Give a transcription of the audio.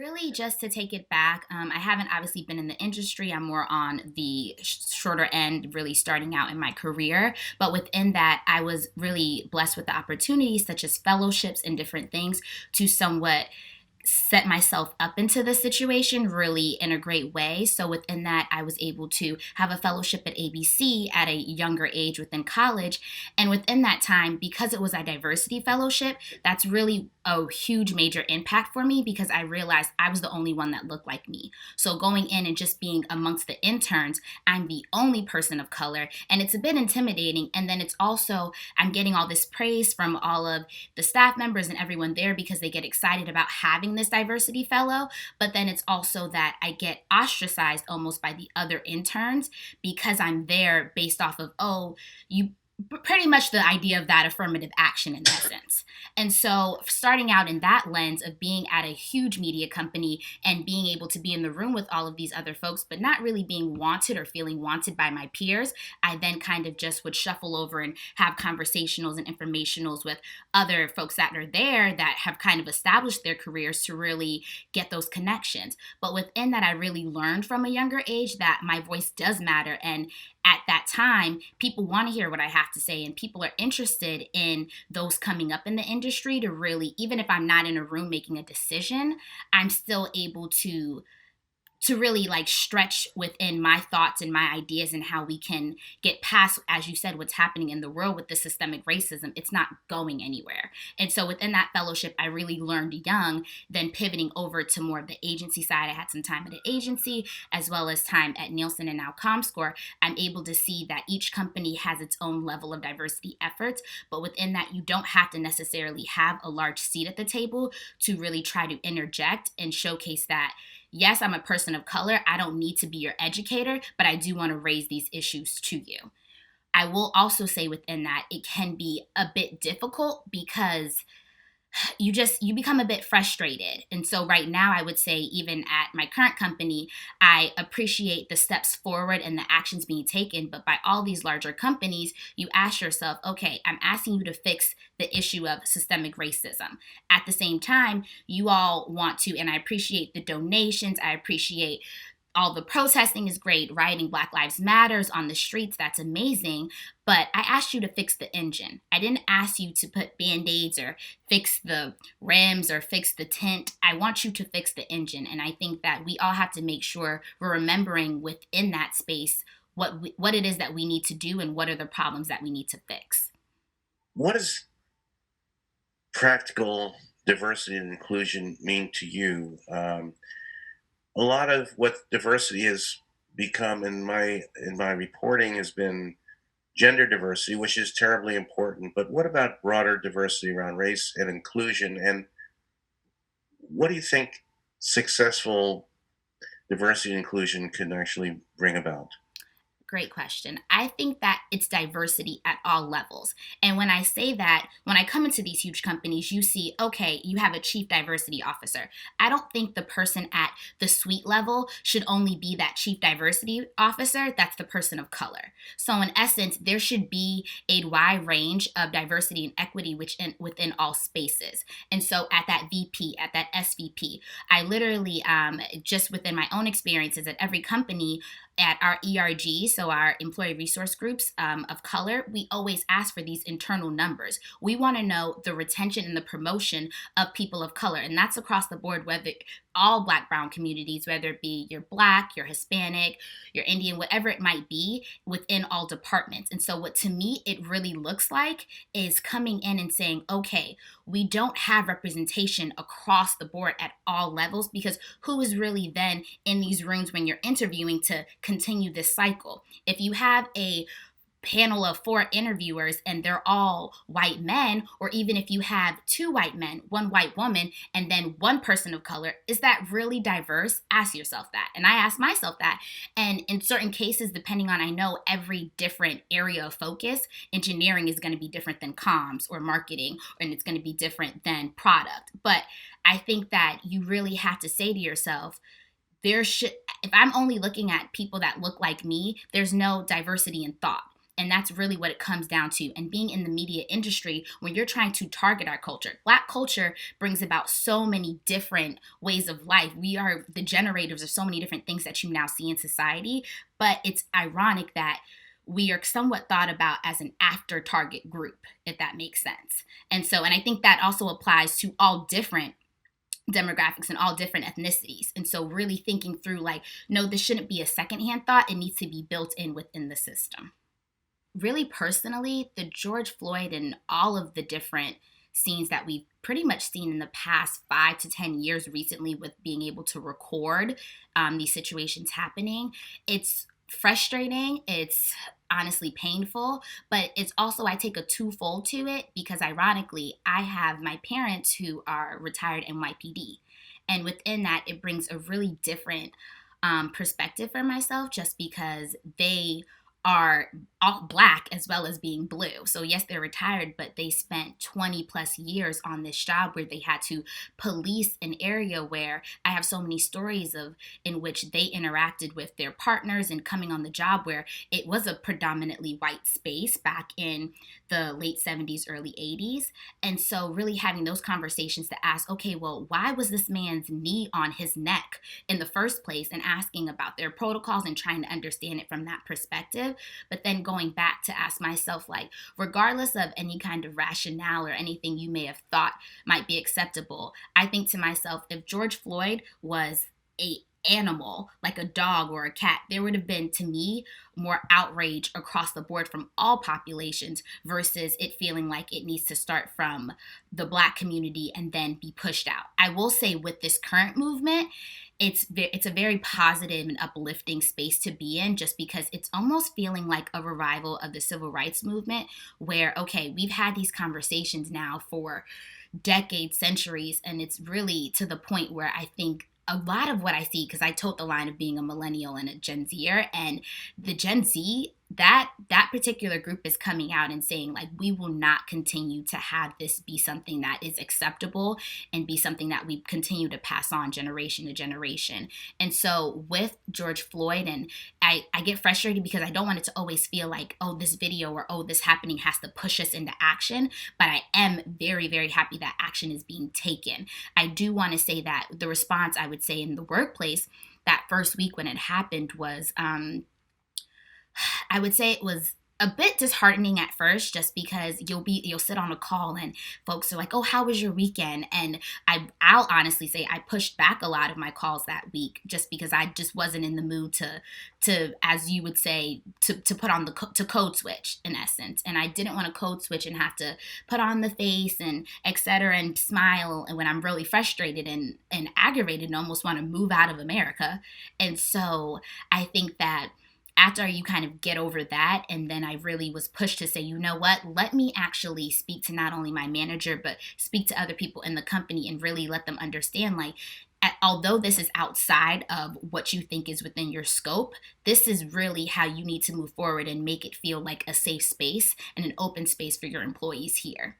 Really, just to take it back, I haven't obviously been in the industry. I'm more on the shorter end, really starting out in my career. But within that, I was really blessed with the opportunities, such as fellowships and different things, to somewhat set myself up into the situation really in a great way. So within that, I was able to have a fellowship at ABC at a younger age within college. And within that time, because it was a diversity fellowship, that's really a huge major impact for me because I realized I was the only one that looked like me. So going in and just being amongst the interns, I'm the only person of color, and it's a bit intimidating. And then it's also, I'm getting all this praise from all of the staff members and everyone there because they get excited about having this diversity fellow. But then it's also that I get ostracized almost by the other interns because I'm there based off of, oh, you pretty much the idea of that affirmative action in essence. And so starting out in that lens of being at a huge media company and being able to be in the room with all of these other folks, but not really being wanted or feeling wanted by my peers, I then kind of just would shuffle over and have conversationals and informationals with other folks that are there that have kind of established their careers to really get those connections. But within that, I really learned from a younger age that my voice does matter. And at that time, people want to hear what I have to say, and people are interested in those coming up in the industry to really, even if I'm not in a room making a decision, I'm still able to really like stretch within my thoughts and my ideas and how we can get past, as you said, what's happening in the world with the systemic racism. It's not going anywhere. And so within that fellowship, I really learned young, then pivoting over to more of the agency side. I had some time at an agency as well as time at Nielsen and now Comscore. I'm able to see that each company has its own level of diversity efforts, but within that, you don't have to necessarily have a large seat at the table to really try to interject and showcase that yes, I'm a person of color. I don't need to be your educator, but I do want to raise these issues to you. I will also say within that, it can be a bit difficult because you become a bit frustrated. And so right now, I would say even at my current company, I appreciate the steps forward and the actions being taken. But by all these larger companies, you ask yourself, okay, I'm asking you to fix the issue of systemic racism. At the same time, you all want to, and I appreciate the donations, I appreciate all the protesting is great, rioting Black Lives Matters on the streets, that's amazing. But I asked you to fix the engine. I didn't ask you to put band-aids or fix the rims or fix the tint. I want you to fix the engine. And I think that we all have to make sure we're remembering within that space what it is that we need to do and what are the problems that we need to fix. What does practical diversity and inclusion mean to you? A lot of what diversity has become in my reporting has been gender diversity, which is terribly important. But what about broader diversity around race and inclusion? And what do you think successful diversity and inclusion can actually bring about? Great question. I think that it's diversity at all levels. And when I say that, when I come into these huge companies, you see, okay, you have a chief diversity officer. I don't think the person at the suite level should only be that chief diversity officer. That's the person of color. So in essence, there should be a wide range of diversity and equity within all spaces. And so at that VP, at that SVP, I literally, just within my own experiences at every company, at our ERG, so our employee resource groups of color, we always ask for these internal numbers. We want to know the retention and the promotion of people of color. And that's across the board, whether all Black, brown communities, whether it be you're Black, you're Hispanic, you're Indian, whatever it might be, within all departments. And so what to me it really looks like is coming in and saying, okay, we don't have representation across the board at all levels, because who is really then in these rooms when you're interviewing to continue this cycle? If you have a panel of 4 interviewers and they're all white men, or even if you have 2 white men, 1 white woman, and then 1 person of color, is that really diverse? Ask yourself that. And I ask myself that. And in certain cases, depending on, I know every different area of focus, engineering is going to be different than comms or marketing, and it's going to be different than product. But I think that you really have to say to yourself, if I'm only looking at people that look like me, there's no diversity in thought. And that's really what it comes down to. And being in the media industry, when you're trying to target our culture, Black culture brings about so many different ways of life. We are the generators of so many different things that you now see in society. But it's ironic that we are somewhat thought about as an after target group, if that makes sense. And I think that also applies to all different demographics and all different ethnicities. And so really thinking through like, no, this shouldn't be a secondhand thought. It needs to be built in within the system. Really personally, the George Floyd and all of the different scenes that we've pretty much seen in the past 5 to 10 years recently with being able to record these situations happening, it's frustrating. It's honestly painful, but it's also, I take a twofold to it because ironically, I have my parents who are retired NYPD. And within that, it brings a really different perspective for myself just because they are all Black as well as being blue. So yes, they're retired, but they spent 20 plus years on this job where they had to police an area where I have so many stories of in which they interacted with their partners and coming on the job where it was a predominantly white space back in the late 70s, early 80s. And so really having those conversations to ask, okay, well, why was this man's knee on his neck in the first place, and asking about their protocols and trying to understand it from that perspective. But then going back to ask myself, like, regardless of any kind of rationale or anything you may have thought might be acceptable, I think to myself, if George Floyd was a animal like a dog or a cat, there would have been, to me, more outrage across the board from all populations versus it feeling like it needs to start from the Black community and then be pushed out. I will say with this current movement, it's a very positive and uplifting space to be in just because it's almost feeling like a revival of the civil rights movement where, okay, we've had these conversations now for decades, centuries, and it's really to the point where I think a lot of what I see, because I told the line of being a millennial and a Gen Zer, and the Gen Z, that particular group is coming out and saying, like, we will not continue to have this be something that is acceptable and be something that we continue to pass on generation to generation. And so with George Floyd, and I get frustrated because I don't want it to always feel like, oh, this video or, oh, this happening has to push us into action. But I am very, very happy that action is being taken. I do want to say that the response, I would say, in the workplace that first week when it happened was, I would say it was a bit disheartening at first just because you'll sit on a call and folks are like, oh, how was your weekend? And I'll honestly say I pushed back a lot of my calls that week just because I just wasn't in the mood to as you would say, to put on to code switch in essence. And I didn't want to code switch and have to put on the face and et cetera and smile. And when I'm really frustrated and aggravated and almost want to move out of America. And so I think that after you kind of get over that, and then I really was pushed to say, you know what, let me actually speak to not only my manager, but speak to other people in the company and really let them understand, like, although this is outside of what you think is within your scope, this is really how you need to move forward and make it feel like a safe space and an open space for your employees here.